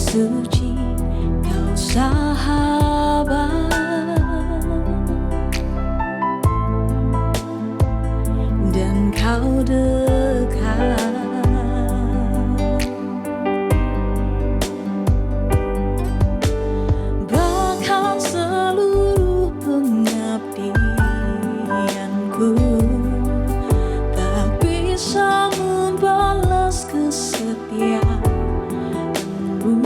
suci, kau sahabat, dan kau dekat. Bahkan seluruh pengabdianku tak bisa membalas kesetiaanmu,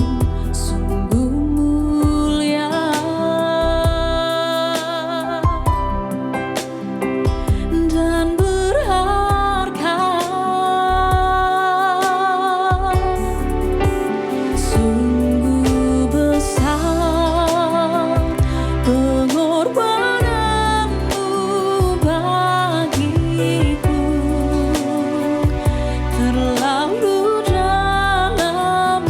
sungguh mulia. Dan berharga, sungguh besar pengorbananmu bagiku, terlalu dalam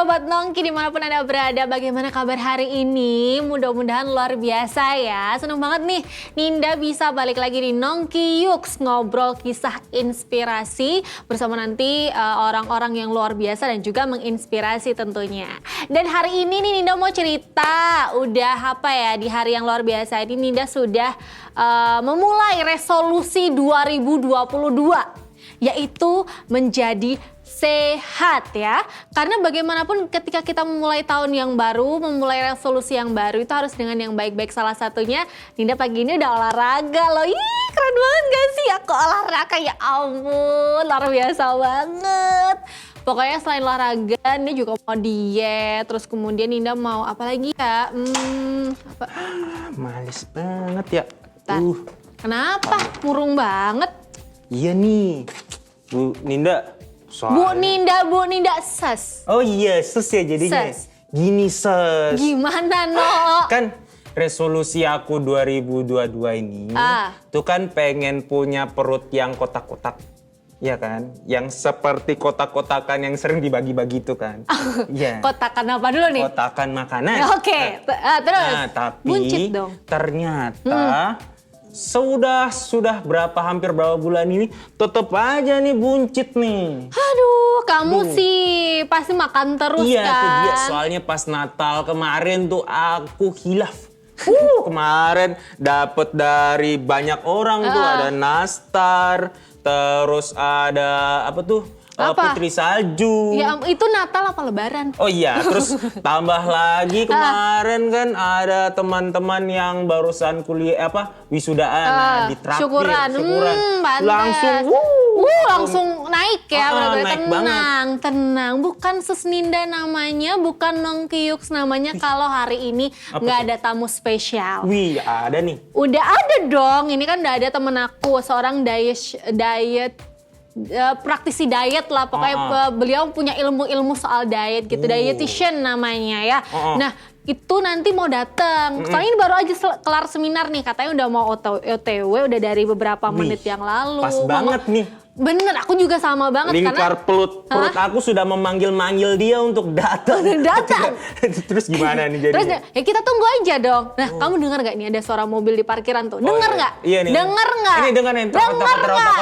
Sobat Nongki dimanapun Anda berada, bagaimana kabar hari ini? Mudah-mudahan luar biasa ya. Seneng banget nih Ninda bisa balik lagi di Nongki Yuks, ngobrol kisah inspirasi bersama nanti orang-orang yang luar biasa dan juga menginspirasi tentunya. Dan hari ini nih Ninda mau cerita, udah apa ya, di hari yang luar biasa ini Ninda sudah memulai resolusi 2022, yaitu menjadi sehat ya. Karena bagaimanapun ketika kita memulai tahun yang baru, memulai resolusi yang baru itu harus dengan yang baik-baik. Salah satunya Ninda pagi ini udah olahraga loh. Ih, keren banget gak sih aku olahraga, ya ampun, luar biasa banget. Pokoknya selain olahraga, Ninda juga mau diet. Terus kemudian Ninda mau apa lagi ya? Apa? Males banget ya. Kenapa? Murung banget. Iya nih, Bu Ninda. Bu Ninda ses. Oh iya, ses ya jadinya. Ses. Gini ses. Gimana no? Kan resolusi aku 2022 ini, tuh kan pengen punya perut yang kotak-kotak. Ya kan? Yang seperti kotak-kotakan yang sering dibagi-bagi itu kan. Iya. Kotakan apa dulu nih? Kotakan makanan. Oke, terus. Nah, tapi buncit dong. ternyata sudah hampir berapa bulan ini tetap aja nih buncit nih. Aduh, kamu sih pasti makan terus iya, kan? Iya tuh dia, soalnya pas Natal kemarin tuh aku hilaf. Kemarin dapet dari banyak orang tuh, ada nastar, terus ada apa tuh? Putri salju. Ya, itu Natal apa Lebaran? Oh iya, terus tambah lagi kemarin kan ada teman-teman yang barusan kuliah wisudaan ditraktir, syukuran. Langsung naik ya, naik tenang. Bukan Sus Ninda namanya, bukan Nongki Yuks namanya kalau hari ini nggak ada tamu spesial. Wih, ada nih. Udah ada dong, ini kan udah ada temen aku, seorang diet praktisi diet lah, pokoknya beliau punya ilmu-ilmu soal diet gitu, dietitian namanya ya. Nah itu nanti mau datang, soalnya ini baru aja kelar seminar nih, katanya udah mau OTW udah dari beberapa menit yang lalu. Pas banget nih. Bener, aku juga sama banget. Lingkar perut aku sudah memanggil-manggil dia untuk datang. Terus gimana nih jadinya? Terus ya kita tunggu aja dong. Nah, kamu dengar gak nih ada suara mobil di parkiran tuh? Dengar nggak? Iya nih. Dengar nggak? Ini dengar nih. Dengar nggak?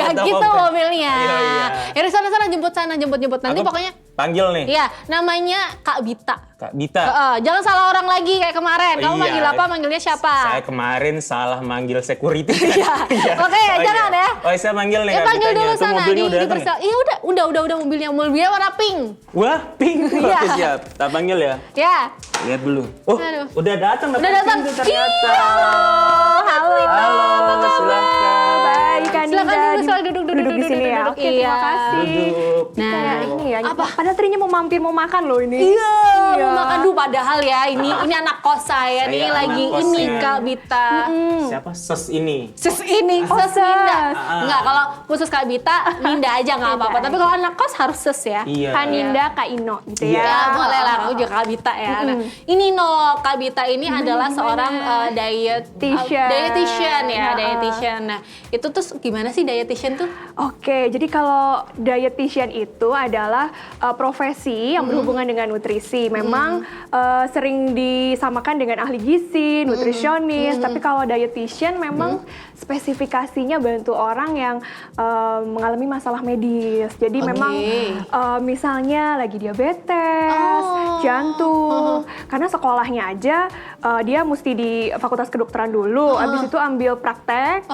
Gak gitu mobilnya. Iya. Ya sana jemput nanti pokoknya. Panggil nih. Iya, namanya Kak Bita. Kak Bita. Jangan salah orang lagi kayak kemarin. Kamu manggil apa? Manggilnya siapa? Saya kemarin salah manggil security. Iya. Oke, jangan ya. Oh, saya manggil nih. Ya panggil dulu sana mobilnya di persel. Iya udah mobilnya warna pink. Wah, pink. Oke, siap. Tak panggil ya. Ya. Lihat dulu. Oh, udah datang. Udah datang. Ternyata. Halo. Silakan. Baik, Kak Ninda. Silakan duduk di sini ya. Oke, terima kasih. Duduk. Nah, ini ya. Padahal tadinya mau mampir mau makan loh ini. Iya, mau makan dulu padahal ya. Ini anak kos saya nih lagi ini Kak Bita. Siapa? Ses ini. Sus Ninda. Enggak, kalau khusus Kak Bita, Ninda aja nggak apa-apa. Tapi kalau anak kos harus Sus ya. Iya. Kak Ninda, Kak Ino gitu ya. Ya, boleh lah. Aku juga Kak Bita ya. Nah, ini Kak Bita ini adalah seorang dietitian ya, dietitian. Nah, itu tuh gimana sih dietitian tuh? Oke, jadi kalau dietitian itu adalah profesi yang berhubungan dengan nutrisi. Memang sering disamakan dengan ahli gizi, nutrisionis. Tapi kalau dietitian memang spesifikasinya bantu orang yang mengalami masalah medis. Jadi memang misalnya lagi diabetes, jantung. Karena sekolahnya aja dia mesti di Fakultas Kedokteran dulu. Abis itu ambil praktek,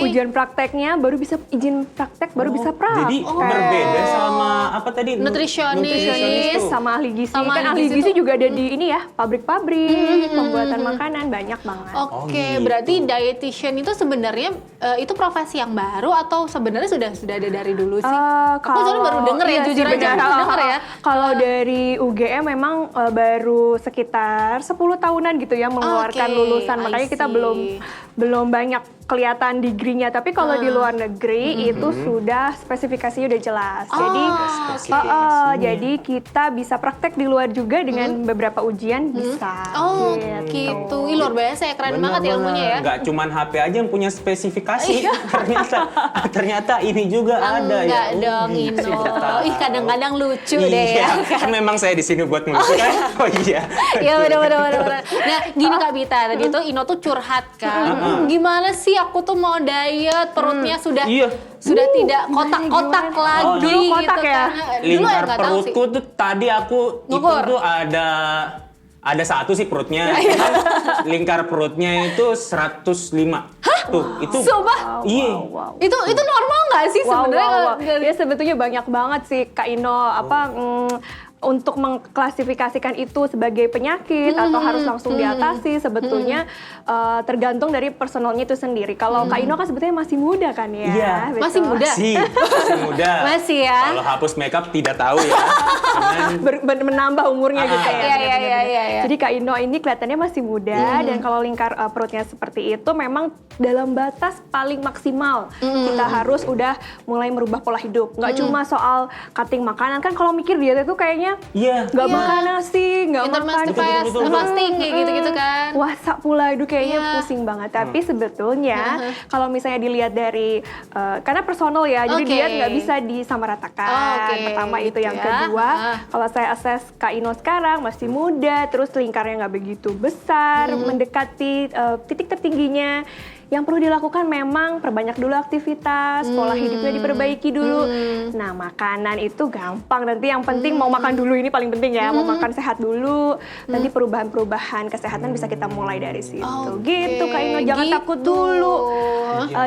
ujian prakteknya baru bisa izin praktek, baru bisa Jadi berbeda sama apa tadi? Nutrisionis sama ahli gizi. Sama kan ahli gizi juga ada di ini ya, pabrik-pabrik pembuatan makanan banyak banget. Oke, berarti dietitian itu sebenarnya itu profesi yang baru atau sebenarnya sudah ada dari dulu sih? Aku soalnya baru denger ya, jujur aja aku denger ya. Kalau dari UGM memang baru sekitar 10 tahunan gitu ya mengeluarkan lulusan, makanya kita belum banyak kelihatan degree-nya, tapi kalau di luar negeri itu sudah spesifikasinya udah jelas. Jadi kita bisa praktek di luar juga dengan beberapa ujian bisa. Oh gitu. Ih, luar biasa ya, keren banget ilmunya ya. Nggak cuman HP aja yang punya spesifikasi. ternyata ini juga ada Enggak ya. dong, Ino. Ih, kadang-kadang lucu deh Iya, ya. kan memang saya di sini buat ngelucu kan. Oh iya. Ya bener. Nah gini Kak Bita, tadi tuh Ino tuh curhat kan. Gimana sih aku tuh mau diet, perutnya sudah Iya. tidak kotak-kotak lagi Oh, dulu kotak gitu ya? kan. Dulu ya Lingkar nggak tahu sih. perutku tuh tadi aku Ngukur. itu tuh ada satu sih perutnya. Cuman lingkar perutnya itu 105. Tuh, itu Sumpah? iya. Itu normal nggak sih sebenarnya? Ya sebetulnya banyak banget sih Kak Ino untuk mengklasifikasikan itu sebagai penyakit atau harus langsung diatasi sebetulnya tergantung dari personalnya itu sendiri. Kalau Kak Ino kan sebetulnya masih muda kan ya? Iya. Betul. Masih muda? Masih muda. Masih ya? Kalau hapus makeup tidak tahu ya. Cuman Menambah umurnya gitu ya. Iya. Jadi Kak Ino ini kelihatannya masih muda dan kalau lingkar perutnya seperti itu memang dalam batas paling maksimal kita harus udah mulai merubah pola hidup. Nggak cuma soal cutting makanan kan, kalau mikir diet itu kayaknya iya. nggak makan nasi, nggak makan Betul. fasting kayak gitu-gitu kan. puasa pula, itu kayaknya Iya. pusing banget. Tapi sebetulnya kalau misalnya dilihat dari karena personal ya, jadi Oke. diet nggak bisa disamaratakan. Oke, Pertama itu, gitu yang ya. kedua, kalau saya assess Kak Ino sekarang masih muda, terus lingkarnya nggak begitu besar, mendekati titik tertingginya. Yang perlu dilakukan memang perbanyak dulu aktivitas, pola hidupnya diperbaiki dulu. Nah, makanan itu gampang. Nanti yang penting mau makan dulu, ini paling penting ya. Mau makan sehat dulu. Nanti perubahan-perubahan kesehatan bisa kita mulai dari situ. Oke, Gitu Kak Ino, jangan gitu. takut dulu.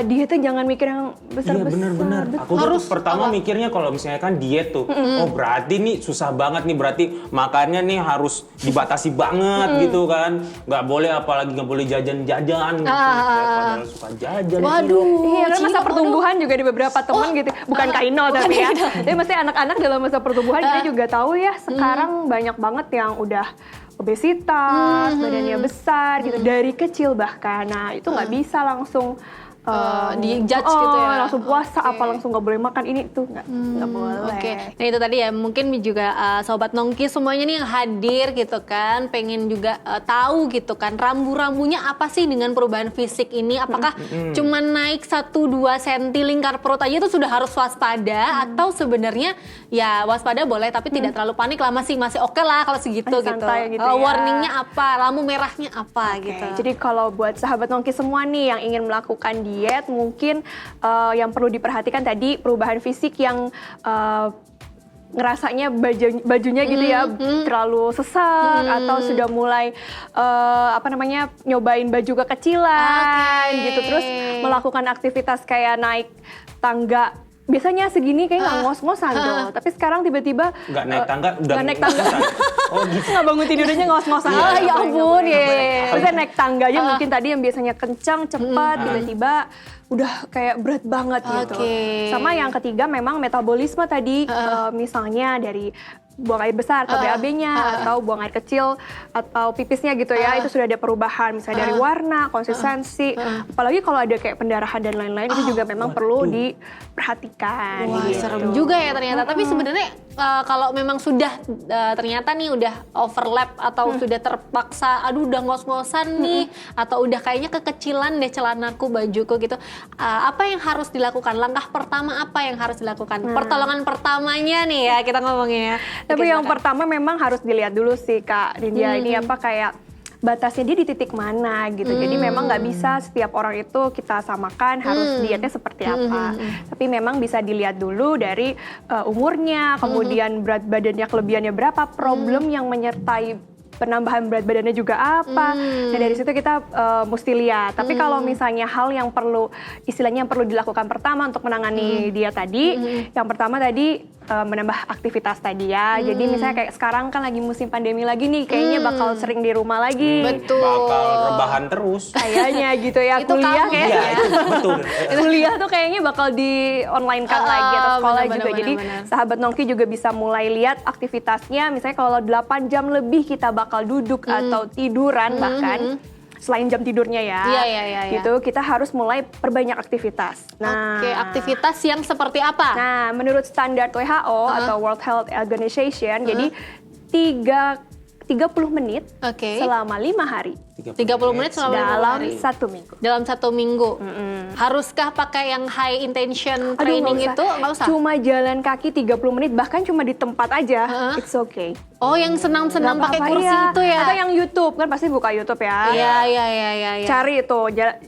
Dietnya jangan mikir yang Iya besar-besar. benar-benar. Aku tuh pertama mikirnya kalau misalnya kan diet tuh, oh berarti nih susah banget nih, berarti makannya nih harus dibatasi banget gitu kan, nggak boleh, apalagi nggak boleh jajan-jajan gitu. Saya padahal suka jajan. Waduh. Iya, kan masa Cino, pertumbuhan juga di beberapa teman gitu. Bukan Kak Ino tapi ya. Tapi mesti anak-anak dalam masa pertumbuhan kita juga tahu ya, sekarang banyak banget yang udah obesitas, badannya besar gitu dari kecil bahkan. Nah, itu nggak bisa langsung di-judge gitu ya? langsung puasa apa langsung nggak boleh makan ini itu nggak boleh. Oke, nah itu tadi ya mungkin juga Sobat Nongki semuanya nih yang hadir gitu kan, pengen juga tahu gitu kan rambu-rambunya apa sih dengan perubahan fisik ini, apakah cuma naik 1-2 cm lingkar perut aja itu sudah harus waspada atau sebenarnya ya waspada boleh tapi tidak terlalu panik lah, masih oke lah kalau segitu gitu. Santai gitu ya. Warningnya apa, lampu merahnya apa gitu. Jadi kalau buat sahabat Nongki semua nih yang ingin melakukan diet, mungkin yang perlu diperhatikan tadi perubahan fisik yang ngerasanya bajunya gitu ya terlalu sesak atau sudah mulai nyobain baju kekecilan gitu, terus melakukan aktivitas kayak naik tangga. Biasanya segini kayak nggak ngos-ngosan tuh, tapi sekarang tiba-tiba Nggak naik tangga, udah nggak naik tangga. Oh gitu. Nggak bangun tidurnya ngos-ngosan. Ah, ya ampun, ya. Terus naik tangga aja mungkin tadi yang biasanya kencang, cepat, tiba-tiba udah kayak berat banget gitu. Oke. Sama yang ketiga memang metabolisme tadi, misalnya dari buang air besar atau BAB-nya atau buang air kecil atau pipisnya gitu ya, itu sudah ada perubahan misalnya dari warna, konsistensi, apalagi kalau ada kayak pendarahan dan lain-lain itu juga memang perlu diperhatikan. Wah, gitu. serem juga ya ternyata. Tapi sebenarnya kalau memang sudah ternyata nih udah overlap atau sudah terpaksa, aduh udah ngos-ngosan nih, atau udah kayaknya kekecilan deh celanaku, bajuku gitu. Apa yang harus dilakukan? Langkah pertama apa yang harus dilakukan? Pertolongan pertamanya nih ya kita ngomongnya ya. Tapi Oke, yang silakan. pertama memang harus dilihat dulu sih Kak Nindya, ini apa kayak batasnya dia di titik mana gitu. Jadi memang nggak bisa setiap orang itu kita samakan harus dietnya seperti apa. Tapi memang bisa dilihat dulu dari umurnya, kemudian berat badannya kelebihannya berapa, problem yang menyertai penambahan berat badannya juga apa. Nah dari situ kita mesti lihat. Tapi kalau misalnya hal yang perlu, istilahnya yang perlu dilakukan pertama untuk menangani dia tadi, yang pertama tadi menambah aktivitas tadi ya. Jadi misalnya kayak sekarang kan lagi musim pandemi lagi nih, kayaknya bakal sering di rumah lagi. Betul. Bakal rebahan terus. Kayaknya gitu ya, Itu kuliah kamu kayaknya. Iya, itu betul. Kuliah tuh kayaknya bakal di online kan lagi atau sekolah benar, juga. benar, Jadi benar. sahabat Nongki juga bisa mulai lihat aktivitasnya. Misalnya kalau 8 jam lebih kita bakal duduk atau tiduran bahkan. selain jam tidurnya ya. Iya. Gitu, kita harus mulai perbanyak aktivitas. Oke, aktivitas yang seperti apa? Nah, menurut standar WHO atau World Health Organization, jadi 30 menit Oke. selama 5 hari 30 menit selama 5 dalam hari. 1 minggu. Dalam 1 minggu. Haruskah pakai yang high intention Aduh, training nggak itu? Nggak usah. Cuma jalan kaki 30 menit, bahkan cuma di tempat aja, it's okay. Oh, yang senam-senam Nggak pakai apa-apa, kursi iya. itu ya? Atau yang YouTube, kan pasti buka YouTube ya. Iya. Cari itu,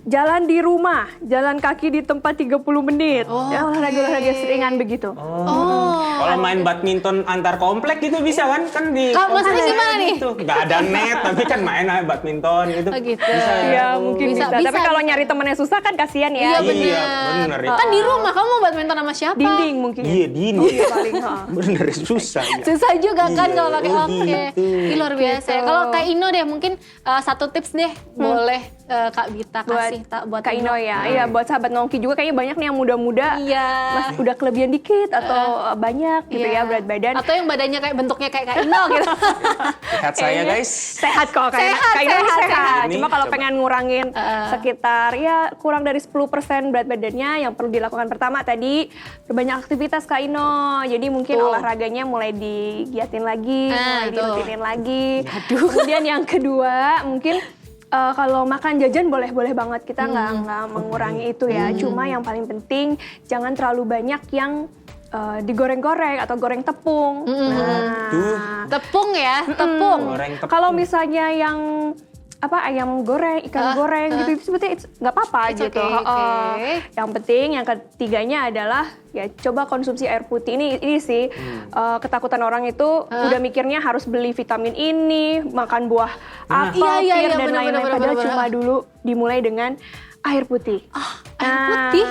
jalan di rumah, jalan kaki di tempat 30 menit. Ya, olahraga-olahraga seringan begitu. Kalau main badminton antar komplek gitu bisa kan? Kan di Maksudnya gimana nih? Itu nggak ada net, tapi kan main aja badminton gitu. Oh, gitu. Bisa ya? Iya, mungkin bisa. Bisa, Tapi kalau bisa. nyari temennya susah kan kasihan ya. Iya, bener. Iya, bener ya. Kan di rumah, kamu mau badminton sama siapa? Dinding mungkin. Iya, dini. Paling, Bener susah ya. Susah juga kan Iya, kalau pakai oh oke. gitu. Ih, luar biasa ya. Gitu. Kalau Kak Ino deh mungkin satu tips deh boleh Kak Bita kasih buat Kak Ino ya. Iya, buat sahabat Nongki juga kayaknya banyak nih yang muda-muda. Iya. Mas udah kelebihan dikit atau banyak gitu Iya. ya berat badan. Atau yang badannya kayak bentuknya kayak Kak Ino gitu. Sehat saya Kayaknya guys. Sehat kok kayak Sehat, Kak Ino sehat, sehat. sehat. Cuma kalau Coba. pengen ngurangin sekitar ya kurang dari 10% berat badannya, yang perlu dilakukan pertama tadi perbanyak aktivitas Kak Ino. Jadi mungkin Tuh. olahraganya mulai digiatin lagi, Nah, mulai itu. dirutinin lagi. Kemudian yang kedua mungkin kalau makan jajan boleh banget, kita nggak mengurangi itu ya. Cuma yang paling penting jangan terlalu banyak yang digoreng-goreng atau goreng tepung. Tuh. Tepung ya, tepung. Goreng tepung. Kalau misalnya yang ayam goreng, ikan goreng gitu itu sebetulnya nggak apa-apa It's gitu. okay, okay. Yang penting yang ketiganya adalah ya coba konsumsi air putih. Ini sih ketakutan orang itu udah mikirnya harus beli vitamin ini, makan buah apel, Iya, pir, dan bener, lain-lain. bener, Padahal bener. cuma dulu dimulai dengan air putih. Air putih?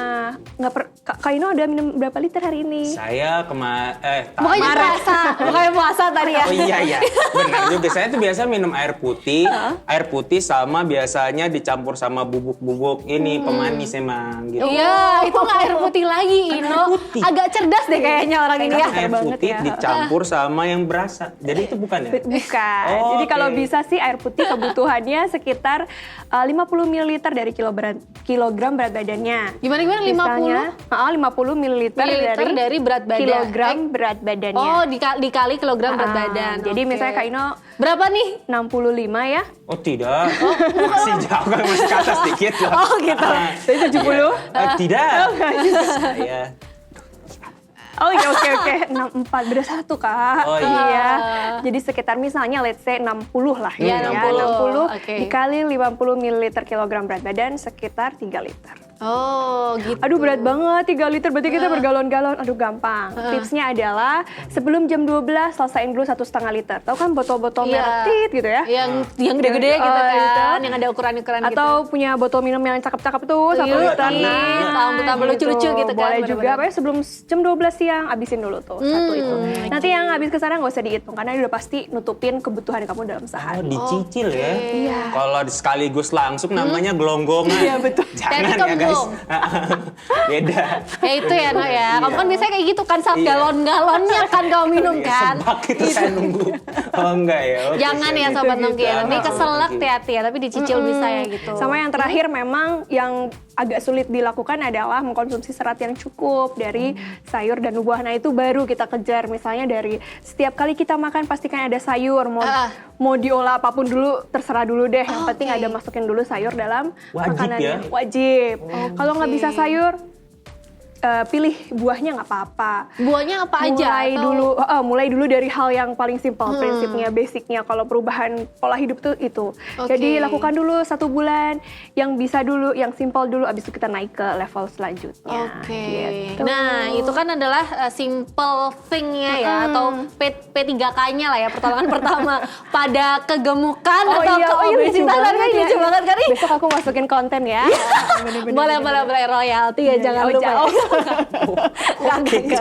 Kak Ino udah minum berapa liter hari ini? Saya Bukannya puasa, bukannya puasa tadi ya. Oh iya, benar juga. Saya tuh biasa minum air putih sama biasanya dicampur sama bubuk-bubuk ini pemanis emang gitu. Iya, itu nggak air putih lagi, Ino. putih. Agak cerdas deh kayaknya orang ini ya. Kan air banget putih ya. dicampur sama yang berasa. Jadi itu bukan ya? Bukan. Oh, Jadi kalau oke. bisa sih air putih kebutuhannya sekitar 50 ml dari kilogram berat badannya. Gimana 50? Misalnya, 50 ml Dari berat badan. kilogram berat badannya. Oh, dikali kilogram berat badan. Jadi Oke. misalnya Kak Ino berapa nih? 65 ya. Oh tidak, masih jauh kan, masih ke atas dikit lah. Oh gitu. Jadi 70? Iya. Tidak, saya Oh iya, oke. 64, beda 1 Kak. Oh, iya. Jadi sekitar misalnya let's say 60 lah. Iya, 60. Oke. Dikali 50 ml kilogram berat badan sekitar 3 liter. Oh, gitu. Aduh berat banget, 3 liter berarti kita bergalon-galon. Aduh gampang. Tipsnya adalah sebelum jam 12 selesaiin dulu 1,5 liter. Tahu kan botol-botol Iya. merek Tit gitu ya? Yang gede-gede gitu Oh, kan, gitu. yang ada ukuran-ukuran gitu. Atau punya botol minum yang cakep-cakep tuh, 1 Iya, liter. iya. Tambah-tambah lucu-lucu gitu kan, Boleh bener-bener. juga, pokoknya sebelum jam 12 siang abisin dulu tuh, 1 itu. Nanti yang habis ke sana nggak usah dihitung, karena dia udah pasti nutupin kebutuhan kamu dalam oh sehari. dicicil ya. Iya. Kalau sekaligus langsung namanya gelonggongan. Iya, betul. Jangan Tapi ya guys. kembung. Beda. Ya itu ya, No ya. Kamu kan biasanya kayak gitu kan, saat Iya. galon-galonnya kan kamu minum Iya, kan. Sebak itu saya nunggu. Oh enggak ya. Oke, Jangan siap, ya gitu. Sobat Nongki ya, tapi Jangan, keselak Nongki. hati-hati ya, tapi dicicil bisa ya gitu. Sama yang terakhir memang yang agak sulit dilakukan adalah mengkonsumsi serat yang cukup dari sayur dan buah. Nah itu baru kita kejar, misalnya dari setiap kali kita makan pastikan ada sayur, mau diolah apapun dulu terserah dulu deh. Yang penting ada masukin dulu sayur dalam Wajib makanannya. ya? Wajib. Kalau nggak bisa sayur, pilih buahnya nggak apa-apa. Buahnya apa aja? Mulai dulu dari hal yang paling simpel, prinsipnya, basicnya. Kalau perubahan pola hidup tuh itu. Oke. Jadi lakukan dulu 1 bulan, yang bisa dulu, yang simpel dulu, abis itu kita naik ke level selanjutnya. Oke. Gitu. Nah, itu kan adalah simple thing-nya ya, atau P3K-nya lah ya, pertolongan pertama pada kegemukan atau keobesitas. Kan lucu banget kan nih? Besok aku masukin konten ya. Boleh royalti ya, jangan lupa. Enggak.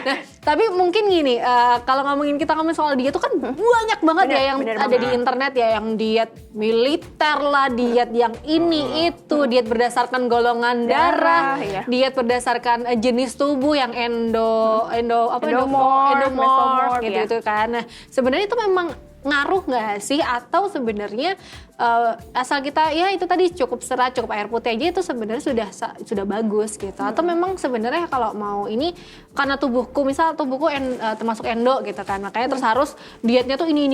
Nah, tapi mungkin gini, kalau kita ngomongin soal diet itu kan banyak banget ya yang bener ada banget. di internet ya, yang diet militer lah, diet yang ini itu, diet berdasarkan golongan darah, iya. diet berdasarkan jenis tubuh yang Endomorph, endomorph gitu mesomorph, itu kan. Nah, sebenarnya itu memang ngaruh nggak sih? Atau sebenarnya asal kita ya itu tadi cukup serat, cukup air putih aja itu sebenarnya sudah bagus gitu. Atau memang sebenarnya kalau mau ini karena tubuhku, misal tubuhku termasuk endo gitu kan, makanya terus harus dietnya tuh ini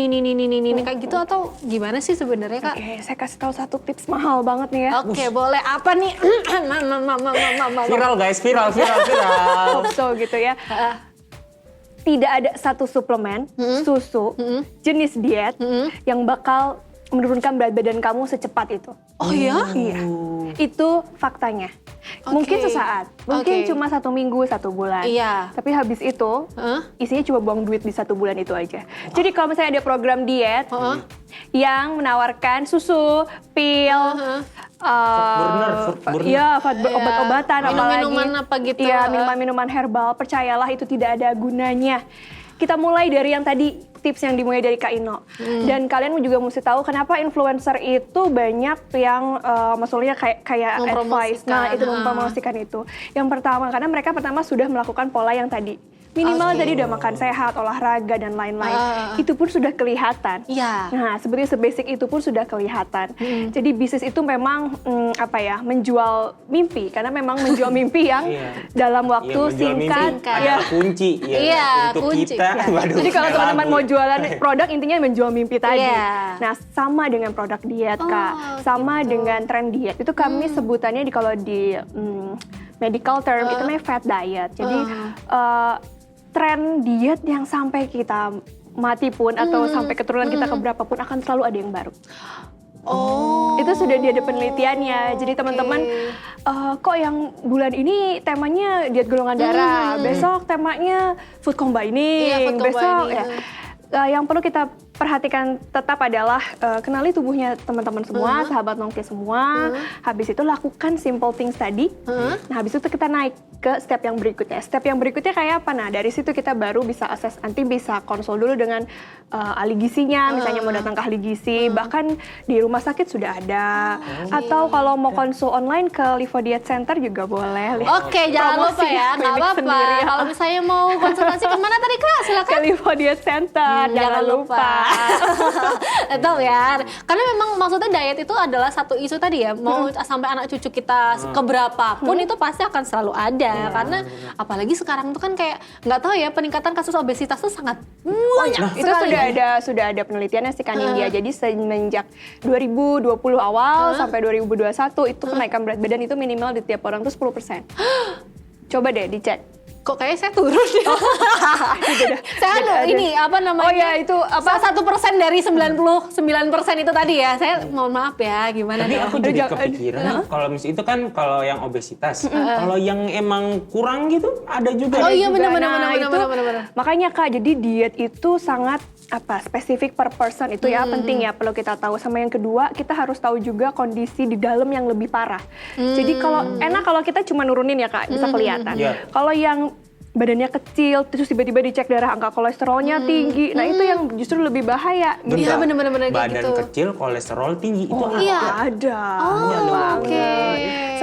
kayak gitu, atau gimana sih sebenarnya Kak? Oke, saya kasih tahu satu tips mahal banget nih ya. Oke, boleh. Apa nih? Viral guys, viral. Hope so gitu ya. Tidak ada satu suplemen, susu, jenis diet yang bakal menurunkan berat badan kamu secepat itu. Oh ya? Iya, itu faktanya. Mungkin sesaat, mungkin cuma 1 minggu, 1 bulan. Iya. Tapi habis itu, isinya cuma buang duit di 1 bulan itu aja. Jadi kalau misalnya ada program diet yang menawarkan susu, pil, obat-obatan, Minum-minuman apa gitu. Iya, minuman-minuman herbal. Percayalah itu tidak ada gunanya. Kita mulai dari yang tadi, tips yang dimulai dari Kak Ino. Dan kalian juga mesti tahu kenapa influencer itu banyak yang maksudnya kayak advice. Nah, itu mempromosikan itu. Yang pertama, karena mereka pertama sudah melakukan pola yang tadi. Minimal tadi udah makan sehat, olahraga, dan lain-lain. Itu pun sudah kelihatan. Iya. Nah, sebetulnya sebasic itu pun sudah kelihatan. Jadi bisnis itu memang menjual mimpi. Karena memang menjual mimpi yang dalam waktu singkat. Adalah kunci untuk kunci. kita. Waduh, Jadi kalau teman-teman mau jualan produk, intinya menjual mimpi tadi. Iya. Nah, sama dengan produk diet, Kak. Sama dengan tren diet. Itu kami sebutannya kalau di medical term, itu namanya fat diet. Jadi, tren diet yang sampai kita mati pun atau sampai keturunan kita keberapa pun akan selalu ada yang baru. Itu sudah ada penelitiannya. Jadi teman-teman, kok yang bulan ini temanya diet golongan darah, besok temanya food combining, besok yang perlu kita perhatikan tetap adalah kenali tubuhnya teman-teman semua, sahabat Nongki semua. Habis itu lakukan simple things tadi. Nah, habis itu kita naik ke step yang berikutnya. Step yang berikutnya kayak apa? Nah, dari situ kita baru bisa assess, nanti bisa konsul dulu dengan ahli gizinya, misalnya mau datang ke ahli gizi, bahkan di rumah sakit sudah ada. Atau kalau mau konsul online ke Livo Diet Center juga boleh. Oke, jangan lupa ya, nggak apa-apa. Kalau misalnya mau konsultasi kemana tadi Kak? Silakan. Ke Livo Diet Center, jangan lupa. Tahu ya, karena memang maksudnya diet itu adalah satu isu tadi ya, mau sampai anak cucu kita keberapa pun itu pasti akan selalu ada, karena apalagi sekarang itu kan kayak nggak tahu ya, peningkatan kasus obesitas itu sangat banyak Itu sudah ada penelitiannya sih kan India. Jadi semenjak 2020 awal sampai 2021 itu kenaikan berat badan itu minimal di tiap orang tuh 10%. Coba deh dicek. Kok kayaknya saya turun ya? Saya ini apa namanya? Oh ya itu apa? 1% dari 99% itu tadi ya. Saya mohon maaf ya, gimana Tapi dong? aku jadi kepikiran, kalau misalnya itu kan kalau yang obesitas, kalau yang emang kurang gitu ada juga. Oh iya juga. benar. Makanya Kak, jadi diet itu sangat spesifik per person itu ya penting ya, perlu kita tahu. Sama yang kedua, kita harus tahu juga kondisi di dalam yang lebih parah. Jadi kalau enak kalau kita cuma nurunin ya Kak, bisa kelihatan. Kalau yang badannya kecil, terus tiba-tiba dicek darah angka kolesterolnya tinggi, nah itu yang justru lebih bahaya. Iya benar kayak Badan gitu. kecil, kolesterol tinggi itu Ada. Oke.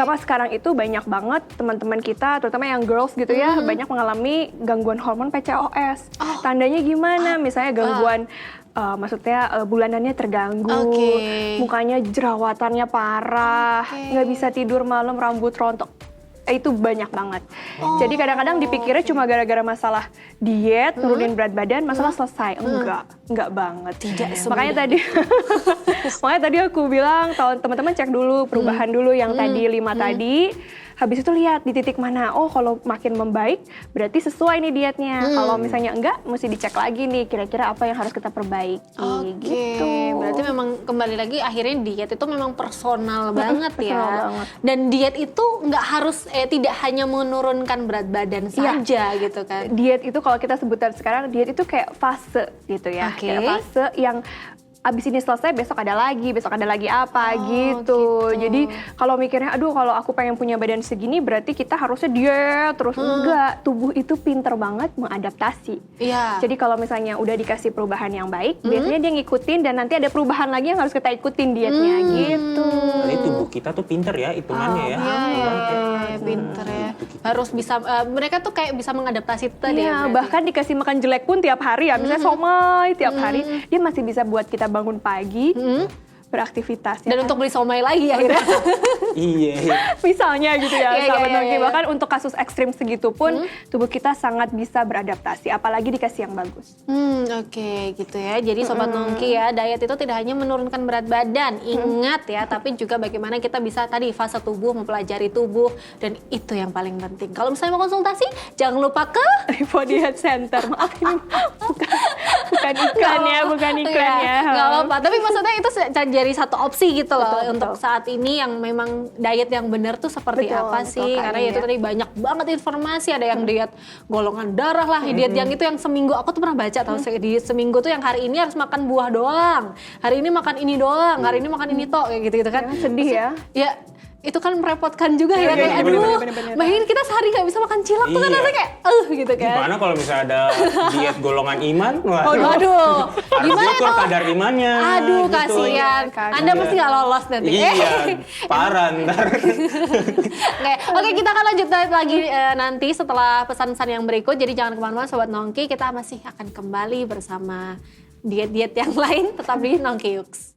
Sama sekarang itu banyak banget teman-teman kita, terutama yang girls gitu ya, banyak mengalami gangguan hormon PCOS. Tandanya gimana? Misalnya gangguan maksudnya bulanannya terganggu, mukanya jerawatannya parah, nggak bisa tidur malam, rambut rontok. Itu banyak banget. Jadi kadang-kadang dipikirnya cuma gara-gara masalah diet, nurunin berat badan, masalah selesai. Enggak banget. Tidak makanya tadi aku bilang, teman-teman cek dulu perubahan dulu yang tadi 5 tadi. Habis itu lihat di titik mana, kalau makin membaik berarti sesuai nih dietnya. Kalau misalnya enggak, mesti dicek lagi nih kira-kira apa yang harus kita perbaiki. Gitu. Berarti memang kembali lagi akhirnya diet itu memang personal banget ya. Personal banget. Dan diet itu nggak harus tidak hanya menurunkan berat badan saja gitu kan. Diet itu kalau kita sebutan sekarang, diet itu kayak fase gitu ya. Kayak fase yang abis ini selesai besok ada lagi apa gitu. Jadi kalau mikirnya aduh kalau aku pengen punya badan segini berarti kita harusnya diet terus. Enggak, tubuh itu pinter banget mengadaptasi. Iya. Jadi kalau misalnya udah dikasih perubahan yang baik, biasanya dia ngikutin dan nanti ada perubahan lagi yang harus kita ikutin dietnya gitu. Jadi tubuh kita tuh pinter ya hitungannya ya. Iya, pinter ya. Harus bisa, mereka tuh kayak bisa mengadaptasi itu tadi ya. Iya, bahkan dikasih makan jelek pun tiap hari ya, misalnya somai tiap hari, dia masih bisa buat kita bangun pagi, beraktivitas. Dan untuk beli somai lagi akhirnya. Iya. Misalnya gitu ya, Iya, sahabat iya, Nongki. iya. Bahkan untuk kasus ekstrim segitu pun, tubuh kita sangat bisa beradaptasi, apalagi dikasih yang bagus. Oke, gitu ya. Jadi Sobat Nongki ya, diet itu tidak hanya menurunkan berat badan, ingat ya, tapi juga bagaimana kita bisa tadi fase tubuh, mempelajari tubuh, dan itu yang paling penting. Kalau misalnya mau konsultasi, jangan lupa ke Body Health Center, maaf ini bukan iklan ya, bukan iklan ya. Nggak apa-apa, tapi maksudnya itu jadi satu opsi gitu loh Betul, untuk betul. saat ini yang memang diet yang benar tuh seperti Betul, apa betul, sih? Kak Karena Nia. itu tadi banyak banget informasi, ada yang diet golongan darah lah, diet yang itu yang seminggu, aku tuh pernah baca tau, di seminggu tuh yang hari ini harus makan buah doang, hari ini makan ini doang, hari ini makan ini toh, kayak gitu-gitu kan. Ya, sedih ya. Ya, itu kan merepotkan juga ya, kayak aduh, bayangin kita sehari nggak bisa makan cilok tuh kan Iya. rasanya kayak, gitu kan. Gimana kalau misalnya ada diet golongan iman? Aduh, Harus gimana ukur itu? kadar imannya. Aduh, gitu. kasihan. Iya. Anda pasti nggak lolos nanti. Iya, parah ntar. Oke, kita akan lanjut lagi nanti setelah pesan-pesan yang berikut. Jadi jangan kemana-mana Sobat Nongki, kita masih akan kembali bersama diet-diet yang lain. Tetap di Nongki Yuks.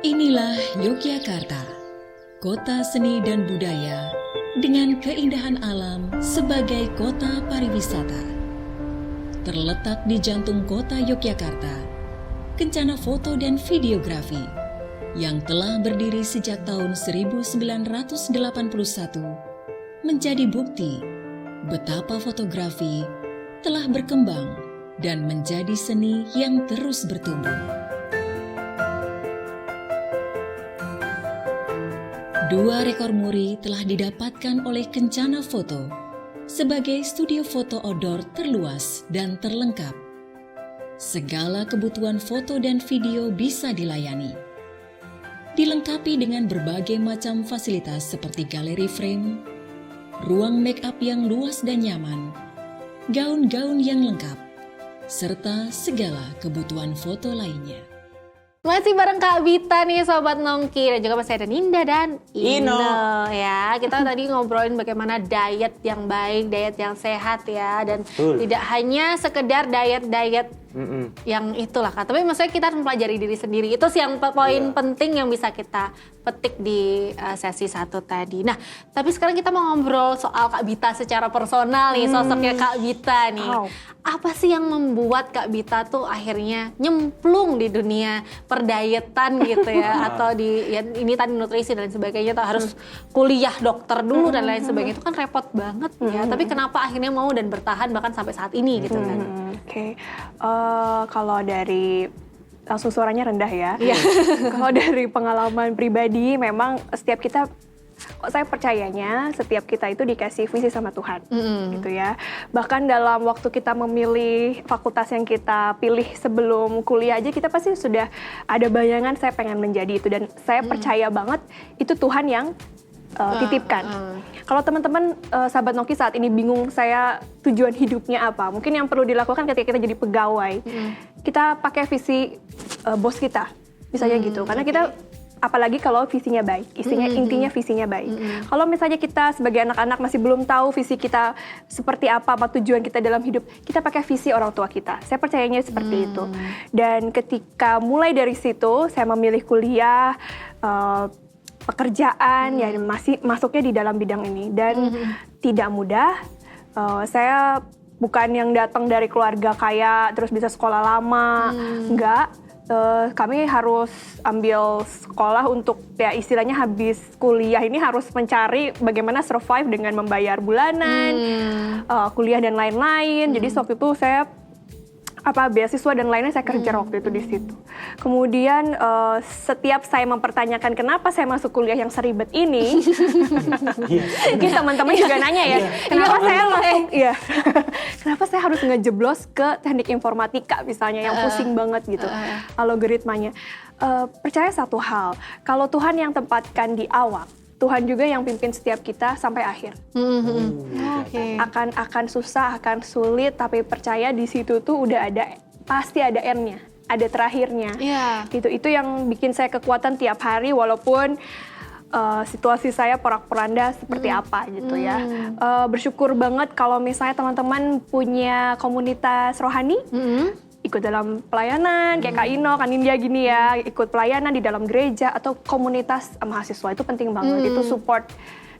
Inilah Yogyakarta, kota seni dan budaya dengan keindahan alam sebagai kota pariwisata. Terletak di jantung kota Yogyakarta, Kencana Foto dan Videografi yang telah berdiri sejak tahun 1981 menjadi bukti betapa fotografi telah berkembang dan menjadi seni yang terus bertumbuh. 2 rekor muri telah didapatkan oleh Kencana Foto sebagai studio foto outdoor terluas dan terlengkap. Segala kebutuhan foto dan video bisa dilayani. Dilengkapi dengan berbagai macam fasilitas seperti galeri frame, ruang make up yang luas dan nyaman, gaun-gaun yang lengkap, serta segala kebutuhan foto lainnya. Masih bareng Kak Bita nih Sobat Nongki, dan juga masih ada Ninda dan Ino. Ya, kita tadi ngobrolin bagaimana diet yang baik, diet yang sehat ya, dan tidak hanya sekedar diet yang itulah Kak, tapi maksudnya kita harus mempelajari diri sendiri. Itu sih yang poin penting yang bisa kita petik di sesi 1 tadi. Nah, tapi sekarang kita mau ngobrol soal Kak Bita secara personal nih, sosoknya Kak Bita nih. Apa sih yang membuat Kak Bita tuh akhirnya nyemplung di dunia perdayetan gitu ya, atau di ya, ini tadi nutrisi dan sebagainya, atau harus kuliah dokter dulu dan lain sebagainya, itu kan repot banget ya. Tapi kenapa akhirnya mau dan bertahan bahkan sampai saat ini gitu kan? Oke. Kalau dari langsung suaranya rendah ya. Iya. Kalau dari pengalaman pribadi, memang setiap kita, saya percayanya setiap kita itu dikasih visi sama Tuhan, gitu ya. Bahkan dalam waktu kita memilih fakultas yang kita pilih sebelum kuliah aja, kita pasti sudah ada bayangan saya pengen menjadi itu, dan saya percaya banget itu Tuhan yang titipkan. Kalau teman-teman sahabat Nongki saat ini bingung saya tujuan hidupnya apa, mungkin yang perlu dilakukan ketika kita jadi pegawai, kita pakai visi bos kita, misalnya gitu. Karena kita apalagi kalau visinya baik, intinya visinya baik. Kalau misalnya kita sebagai anak-anak masih belum tahu visi kita seperti apa tujuan kita dalam hidup, kita pakai visi orang tua kita. Saya percayanya seperti itu. Dan ketika mulai dari situ, saya memilih kuliah, pekerjaan, ya masih masuknya di dalam bidang ini. Dan tidak mudah. Saya bukan yang datang dari keluarga kaya, terus bisa sekolah lama, enggak. Kami harus ambil sekolah untuk ya istilahnya habis kuliah ini harus mencari bagaimana survive dengan membayar bulanan, kuliah dan lain-lain. Jadi waktu itu saya beasiswa dan lainnya saya kerja waktu itu di situ. Kemudian setiap saya mempertanyakan kenapa saya masuk kuliah yang seribet ini, mungkin teman-teman juga nanya ya, kenapa saya langsung kenapa saya harus ngejeblos ke teknik informatika misalnya yang pusing banget gitu algoritmanya. Percaya satu hal, kalau Tuhan yang tempatkan di awal, Tuhan juga yang pimpin setiap kita sampai akhir. Akan susah, akan sulit, tapi percaya di situ tuh udah pasti ada end-nya, ada terakhirnya. Itu yang bikin saya kekuatan tiap hari walaupun situasi saya porak-poranda seperti apa gitu ya. Bersyukur banget kalau misalnya teman-teman punya komunitas rohani, ikut dalam pelayanan, kayak Kak Ino, Kak Nindya gini ya, ikut pelayanan di dalam gereja atau komunitas mahasiswa, itu penting banget. Itu support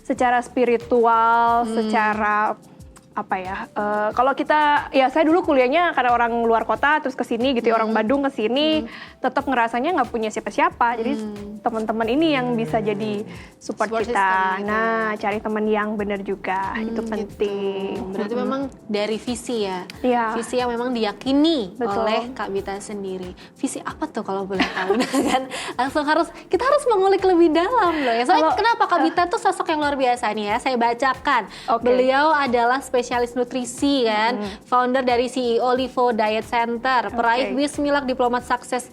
secara spiritual, secara kalau kita, ya saya dulu kuliahnya karena orang luar kota terus ke sini gitu, orang Bandung ke sini, tetap ngerasanya nggak punya siapa-siapa. Jadi teman-teman ini yang bisa jadi support kita. Nah, cari teman yang benar juga, itu penting. Gitu. Berarti memang dari visi ya? Visi yang memang diyakini oleh Kak Bita sendiri. Visi apa tuh kalau boleh tahu? Kan langsung kita harus mengulik lebih dalam loh ya. Soalnya kenapa Kak Bita tuh sosok yang luar biasa nih ya, saya bacakan. Beliau adalah spesialis nutrisi kan, founder dari CEO Livo Diet Center, peraih Bismillah Diplomat Success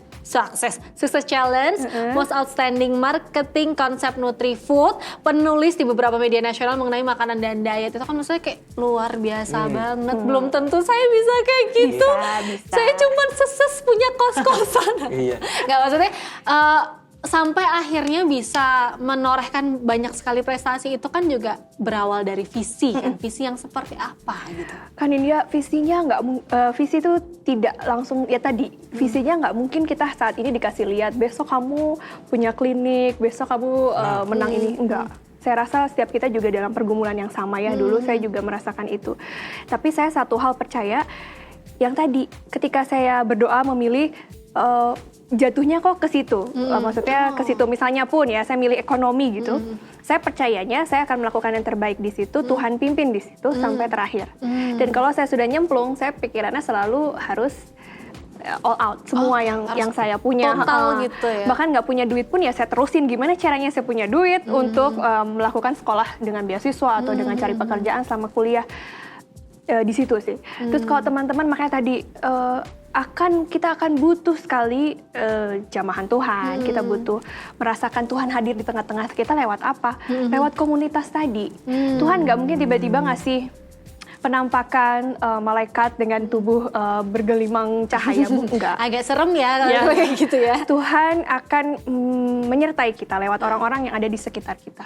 Challenge, Most Outstanding Marketing Konsep Nutri-Food, penulis di beberapa media nasional mengenai makanan dan diet. Itu kan maksudnya kayak luar biasa banget. Belum tentu saya bisa kayak gitu. Bisa. Saya cuma seses punya kos-kosan. Nggak, maksudnya sampai akhirnya bisa menorehkan banyak sekali prestasi itu kan juga berawal dari visi kan, visi yang seperti apa gitu. Kan India visinya visi itu tidak langsung ya tadi, visinya nggak mungkin kita saat ini dikasih lihat besok kamu punya klinik, besok kamu menang ini, enggak. Saya rasa setiap kita juga dalam pergumulan yang sama ya, dulu saya juga merasakan itu. Tapi saya satu hal percaya, yang tadi ketika saya berdoa memilih jatuhnya kok ke situ, maksudnya ke situ misalnya pun ya saya milih ekonomi gitu, saya percayanya saya akan melakukan yang terbaik di situ, Tuhan pimpin di situ sampai terakhir. Dan kalau saya sudah nyemplung, saya pikirannya selalu harus all out semua yang saya punya, total gitu ya. Bahkan nggak punya duit pun ya saya terusin gimana caranya saya punya duit untuk melakukan sekolah dengan beasiswa atau dengan cari pekerjaan selama kuliah. Di situ sih. Terus kalau teman-teman makanya tadi kita akan butuh sekali jamahan Tuhan, kita butuh merasakan Tuhan hadir di tengah-tengah kita lewat apa? Lewat komunitas tadi. Tuhan nggak mungkin tiba-tiba ngasih penampakan malaikat dengan tubuh bergelimang cahaya, enggak. Agak serem ya kalau kayak gitu ya. Tuhan akan menyertai kita lewat orang-orang yang ada di sekitar kita.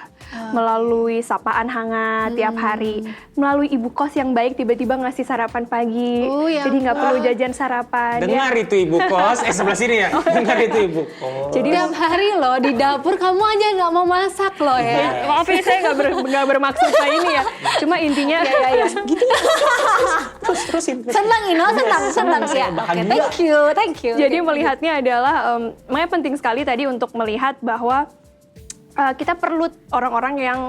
Melalui sapaan hangat tiap hari, melalui ibu kos yang baik tiba-tiba ngasih sarapan pagi, jadi nggak perlu jajan sarapan. Dengar itu ibu kos, sebelah sini ya, dengar itu ibu kos. Jadi tiap hari loh di dapur kamu aja nggak mau masak loh ya. Maaf ya saya nggak bermaksud kayak ini ya, cuma intinya gitu. Terusin. Senang Ino, senang ya. Oke, thank you. Jadi melihatnya adalah, makanya penting sekali tadi untuk melihat bahwa kita perlu orang-orang yang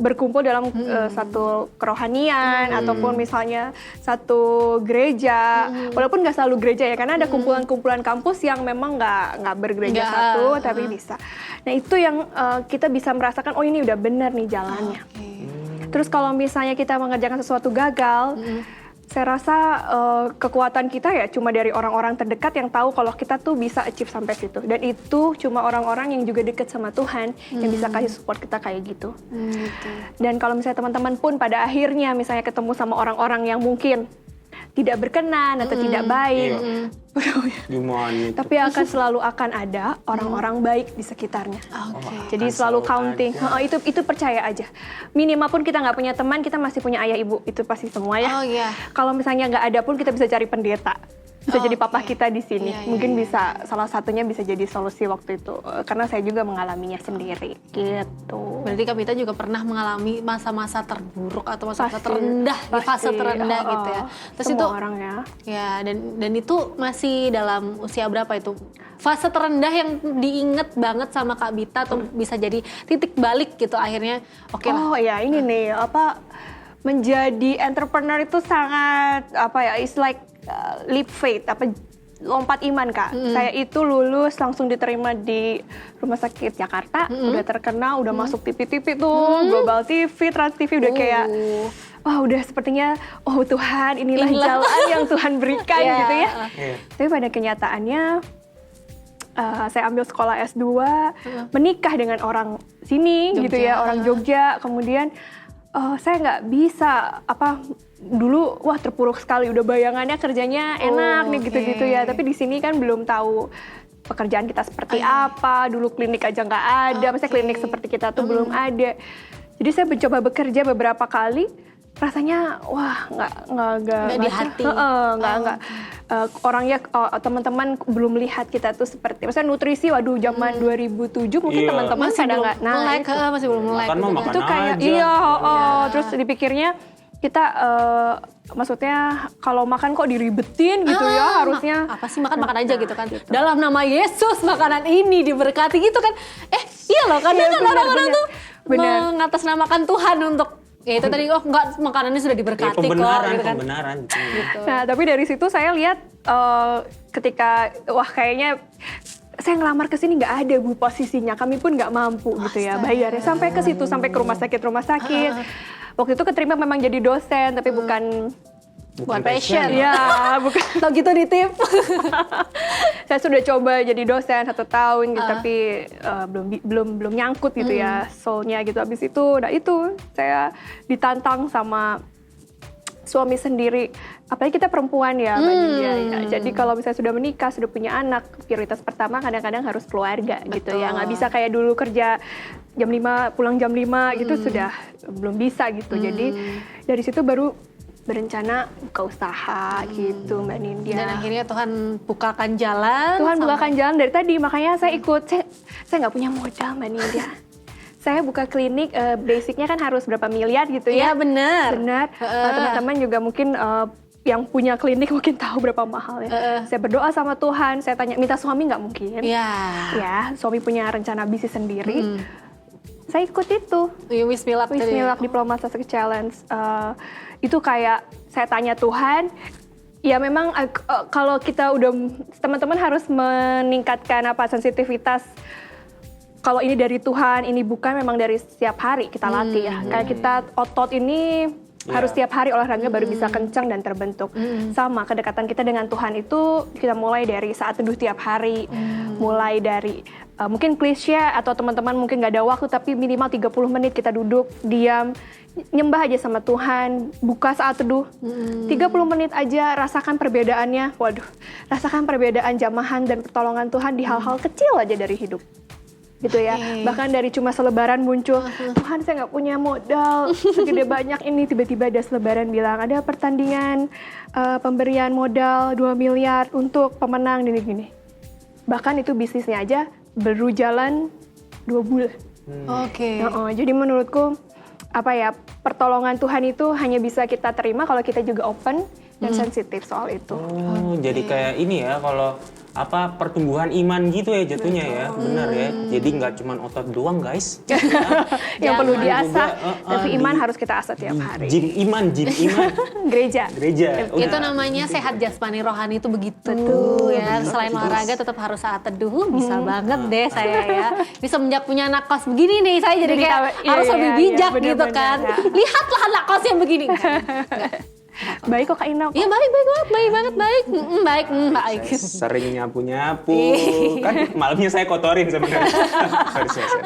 berkumpul dalam satu kerohanian ataupun misalnya satu gereja, walaupun nggak selalu gereja ya, karena ada kumpulan-kumpulan kampus yang memang nggak bergereja satu tapi bisa. Nah itu yang kita bisa merasakan, oh ini udah benar nih jalannya. Terus kalau misalnya kita mengerjakan sesuatu gagal, saya rasa kekuatan kita ya cuma dari orang-orang terdekat yang tahu kalau kita tuh bisa achieve sampai situ. Dan itu cuma orang-orang yang juga dekat sama Tuhan yang bisa kasih support kita kayak gitu. Dan kalau misalnya teman-teman pun pada akhirnya misalnya ketemu sama orang-orang yang mungkin tidak berkenan atau tidak baik. Gimana itu? Tapi selalu akan ada orang-orang baik di sekitarnya. Jadi Akan selalu selalu counting. Itu percaya aja. Minimal pun kita nggak punya teman, kita masih punya ayah ibu. Itu pasti semua ya. Oh iya. Kalau misalnya nggak ada pun kita bisa cari pendeta. Bisa jadi papa Oke. kita di sini. Iya, iya, Mungkin iya. bisa salah satunya bisa jadi solusi waktu itu. Karena saya juga mengalaminya sendiri. Gitu. Berarti Kak Mita juga pernah mengalami masa-masa terburuk atau masa-masa Pasti, terendah, di fase pasti. terendah gitu ya. Terus Semua itu orang ya. ya dan itu masih dalam usia berapa itu? Fase terendah yang diinget banget sama Kak Mita atau bisa jadi titik balik gitu akhirnya. Oke lah. Oh ya ini nih menjadi entrepreneur itu sangat it's like leap faith lompat iman Kak. Saya itu lulus langsung diterima di Rumah Sakit Jakarta, udah terkenal, udah masuk TV-TV tuh, Global TV, Trans TV udah kayak wah udah sepertinya Tuhan inilah jalan yang Tuhan berikan Iya. gitu ya. Iya. Tapi pada kenyataannya saya ambil sekolah S2, menikah dengan orang sini gitu ya, orang Jogja. Kemudian saya nggak bisa dulu wah terpuruk sekali, udah bayangannya kerjanya enak nih gitu-gitu ya. Tapi di sini kan belum tahu pekerjaan kita seperti apa. Dulu klinik aja nggak ada, maksudnya klinik seperti kita tuh belum ada. Jadi saya mencoba bekerja beberapa kali, rasanya wah nggak di hati. Nggak. Orangnya teman-teman belum lihat kita tuh seperti, maksudnya nutrisi, waduh zaman 2007 mungkin Iya. teman-teman Masih pada belum nggak melek, masih belum melek. Makan mah gitu. makan itu kayak aja. terus dipikirnya kita maksudnya kalau makan kok diribetin gitu ya, harusnya apa sih makan aja gitu kan. Dalam nama Yesus makanan ini diberkati gitu kan. Iya loh, kadang kan orang-orang tuh mengatasnamakan Tuhan untuk ya itu tadi enggak makanannya sudah diberkati kok gitu kan. Pembenaran. Nah, tapi dari situ saya lihat ketika kayaknya saya ngelamar ke sini nggak ada Bu posisinya, kami pun nggak mampu gitu ya bayarnya sampai ke situ, sampai ke rumah sakit. Waktu itu keterima memang jadi dosen tapi bukan passion. ya bukan. Atau gitu ditip. Saya sudah coba jadi dosen 1 tahun gitu, tapi belum nyangkut gitu ya soulnya gitu. Habis itu saya ditantang sama suami sendiri, apalagi kita perempuan ya Mbak Nindya ya. Jadi kalau misalnya sudah menikah, sudah punya anak, prioritas pertama kadang-kadang harus keluarga gitu ya. Nggak bisa kayak dulu kerja jam 5 pulang jam 5 gitu, sudah belum bisa gitu. Jadi dari situ baru berencana buka usaha gitu Mbak Nindya. Dan akhirnya Tuhan bukakan jalan. Tuhan bukakan jalan dari tadi, makanya saya ikut. Saya nggak punya modal Mbak Nindya. Saya buka klinik, basicnya kan harus berapa miliar gitu ya. Iya benar. Benar. Teman-teman juga mungkin yang punya klinik mungkin tahu berapa mahal ya. Saya berdoa sama Tuhan, saya tanya, minta suami nggak mungkin. Iya. Ya, suami punya rencana bisnis sendiri. Saya ikut itu. Wismilak tadi. Wismilak Diploma Success Challenge. Itu kayak saya tanya Tuhan, ya memang kalau kita teman-teman harus meningkatkan sensitivitas. Kalau ini dari Tuhan, ini bukan, memang dari setiap hari kita latih ya. Kayak kita otot ini harus setiap hari olahraga baru bisa kencang dan terbentuk. Sama kedekatan kita dengan Tuhan itu kita mulai dari saat teduh tiap hari. Mulai dari mungkin klise atau teman-teman mungkin nggak ada waktu, tapi minimal 30 menit kita duduk, diam, nyembah aja sama Tuhan, buka saat teduh. 30 menit aja, rasakan perbedaannya. Waduh, rasakan perbedaan jamahan dan pertolongan Tuhan di hal-hal kecil aja dari hidup. Gitu ya, bahkan dari cuma selebaran muncul, Tuhan saya nggak punya modal segede banyak ini, tiba-tiba ada selebaran bilang ada pertandingan pemberian modal 2 miliar untuk pemenang gini-gini. Bahkan itu bisnisnya aja baru jalan 2 bulan. Oke. Jadi menurutku pertolongan Tuhan itu hanya bisa kita terima kalau kita juga open dan sensitif soal itu. Jadi kayak ini ya, kalau pertumbuhan iman gitu ya jatuhnya ya, benar ya. Jadi nggak cuma otot doang guys. Yang perlu diasah, juga, tapi iman harus kita asah tiap hari. Gym iman. Gereja. Itu namanya sehat jasmani rohani itu begitu tuh ya. Selain olahraga tetap harus saat teduh. Bisa banget deh saya ya. Bisa punya anak kos begini nih, saya jadi kayak harus lebih bijak gitu kan. Lihatlah anak kos yang begini. Baik kok Kak Ina. Iya baik banget. Baik. Sering nyapu. Kan malamnya saya kotorin sebenarnya. Sorry.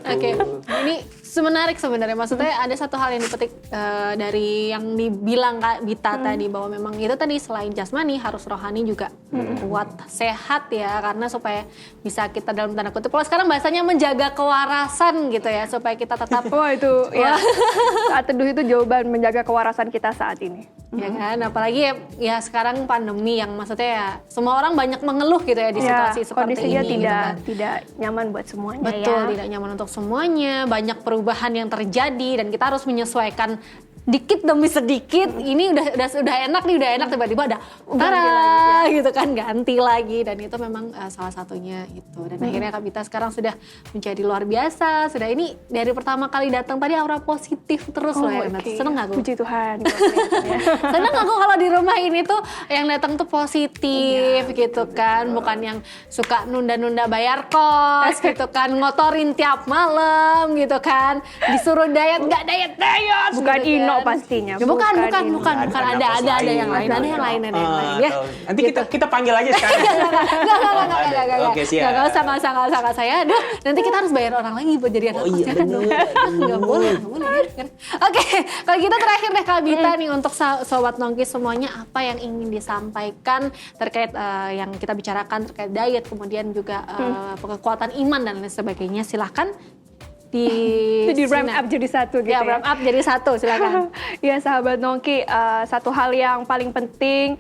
Oke, ini Menarik sebenarnya, maksudnya ada satu hal yang dipetik dari yang dibilang Kak Bita tadi, bahwa memang itu tadi selain jasmani harus rohani juga kuat, sehat ya, karena supaya bisa kita dalam tanda kutip, kalau sekarang bahasanya menjaga kewarasan gitu ya, supaya kita tetap Wah itu ya, saat teduh itu jawaban menjaga kewarasan kita saat ini. ya kan, apalagi ya sekarang pandemi yang maksudnya ya semua orang banyak mengeluh gitu ya di situasi seperti kondisinya ini. tidak nyaman buat semuanya. Betul, ya. tidak nyaman untuk semuanya, banyak perubahan yang terjadi dan kita harus menyesuaikan dikit demi sedikit. Ini udah enak nih, udah enak, tiba-tiba ada gitu kan, ganti lagi, dan itu memang salah satunya itu. Dan akhirnya Kak Bita sekarang sudah menjadi luar biasa. Sudah ini dari pertama kali datang tadi aura positif terus loh ya. Seneng gak aku? Puji Tuhan. Seneng aku kalau di rumah ini tuh yang datang tuh positif gitu kan, bukan yang suka nunda-nunda bayar kos gitu kan, ngotorin tiap malam gitu kan, disuruh diet nggak diet Bukan gitu Ino kan. pastinya. Ya, bukan Ino. ada yang lain ya. Nanti kita panggil aja sekarang. Enggak. Oke, siap. Enggak usah saya. Aduh, nanti kita harus bayar orang lagi buat jadi anak kosnya kan. Enggak boleh. Oke, kalau gitu terakhir deh Kak Bita nih, untuk Sobat Nongki semuanya, apa yang ingin disampaikan terkait yang kita bicarakan terkait diet, kemudian juga kekuatan iman dan lain sebagainya. Silahkan di ramp up jadi satu gitu ya. Ramp up jadi satu, silakan. Ya sahabat Nongki, satu hal yang paling penting,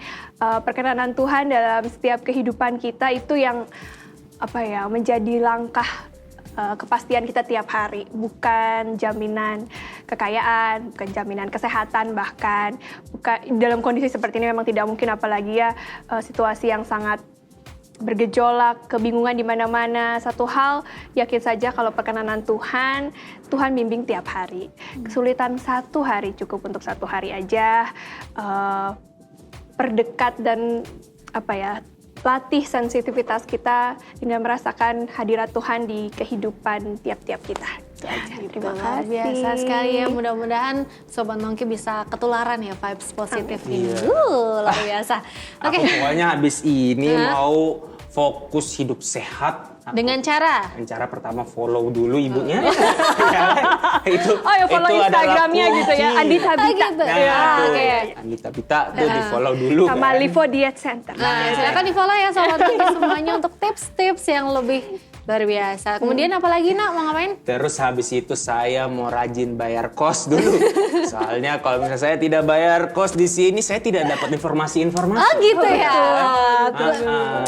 perkenanan Tuhan dalam setiap kehidupan kita itu yang menjadi langkah kepastian kita tiap hari, bukan jaminan kekayaan, bukan jaminan kesehatan, bahkan bukan dalam kondisi seperti ini memang tidak mungkin, apalagi ya situasi yang sangat bergejolak, kebingungan di mana-mana. Satu hal, yakin saja kalau perkenanan Tuhan bimbing tiap hari. Kesulitan satu hari cukup untuk satu hari aja. Perdekat dan latih sensitivitas kita dengan merasakan hadirat Tuhan di kehidupan tiap-tiap kita. Terima kasih. Biasa sekali ya, mudah-mudahan Sobat Nongki bisa ketularan ya vibes positif ini. Luar biasa. Aku pokoknya habis ini mau fokus hidup sehat. Dengan cara pertama follow dulu ibunya. Follow Instagramnya gitu ya, Andita Bita. gitu. Andita Bita tuh di follow dulu. Sama Livo Diet Center. Nah, silakan di follow ya Sobat Nongki semuanya untuk tips-tips yang lebih luar biasa. Kemudian apalagi Nak, mau ngapain? Terus habis itu saya mau rajin bayar kos dulu. Soalnya kalau misalnya saya tidak bayar kos di sini, saya tidak dapat informasi-informasi. Oh gitu ya.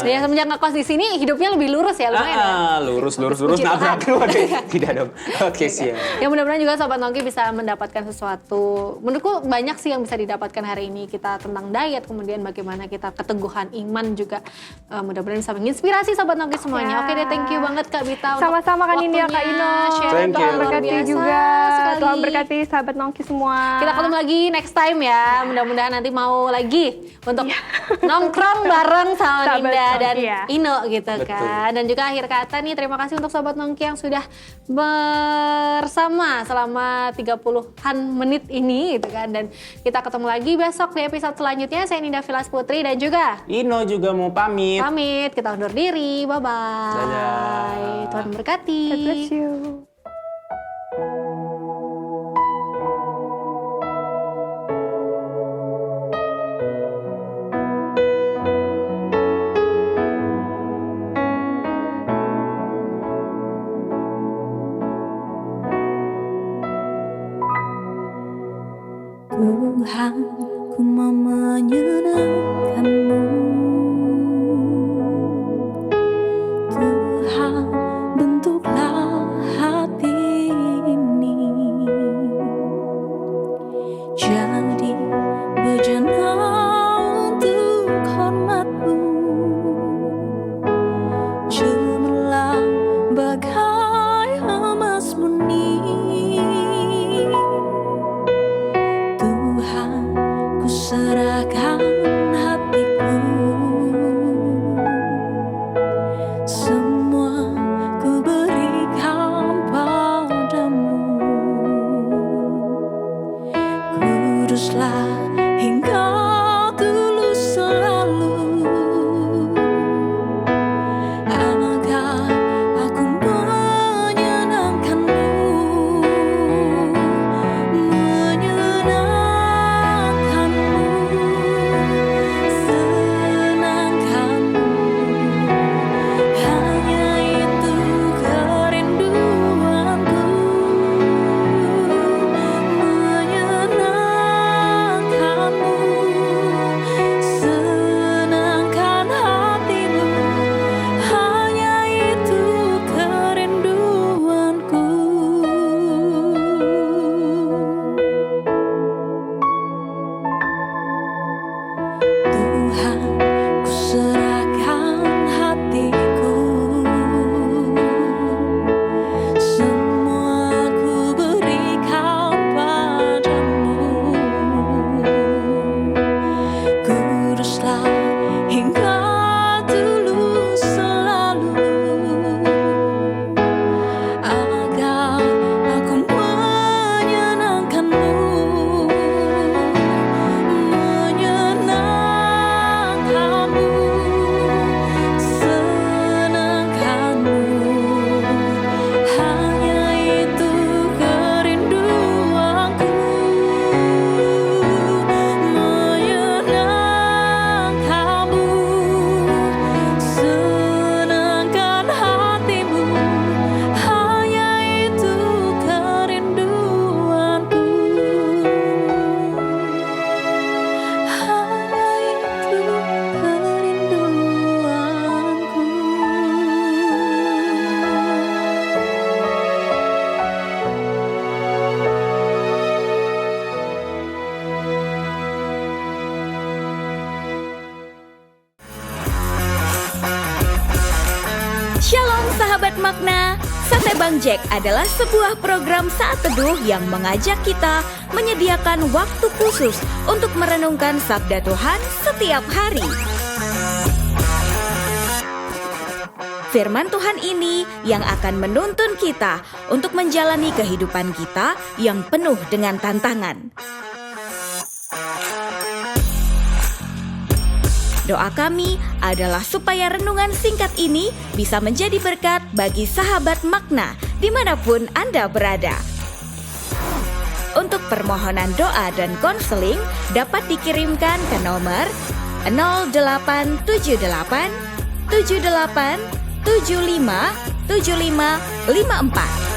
Ya semenjak ngekos di sini hidupnya lebih lurus ya, lumayan ya. Lurus Puji nabrak Tuhan. lu. Tidak dong. Oke, siap. Ya mudah-mudahan juga Sobat Nongki bisa mendapatkan sesuatu. Menurutku banyak sih yang bisa didapatkan hari ini. Kita tentang diet, kemudian bagaimana kita keteguhan iman juga. Mudah-mudahan bisa menginspirasi Sobat Nongki semuanya. Oke deh, thank you banget Kak Bita. Sama-sama Kak Nindya, Kak Ino. Thank Tuhan you. berkati Luar biasa juga. sekali. Tuhan berkati sahabat Nongki semua. Kita ketemu lagi next time ya. Mudah-mudahan nanti mau lagi untuk nongkrong bareng sama Sahabat Ninda Nongki, dan ya. Ino gitu Betul. kan. Dan juga akhir kata nih, terima kasih untuk Sobat Nongki yang sudah bersama selama 30-an menit ini gitu kan. Dan kita ketemu lagi besok di episode selanjutnya. Saya Ninda Vilas Putri dan juga Ino juga mau pamit. kita undur diri. Bye-bye. Dadah. Tuhan berkati. God bless you. Tuhan, ku mau menyenangkan-Mu. Tuhan, bentuklah hati ini jadi bejana untuk hormat-Mu. Cemerlang bagai emas murni. Tuhan, ku serahkan hatiku. Semua ku berikan padamu. Kuduslah hingga tulus selalu. Agar aku menyenangkan-Mu. Bang Jack adalah sebuah program saat teduh yang mengajak kita menyediakan waktu khusus untuk merenungkan sabda Tuhan setiap hari. Firman Tuhan ini yang akan menuntun kita untuk menjalani kehidupan kita yang penuh dengan tantangan. Doa kami adalah supaya renungan singkat ini bisa menjadi berkat bagi sahabat makna dimanapun Anda berada. Untuk permohonan doa dan konseling dapat dikirimkan ke nomor 0878 78 75 7554.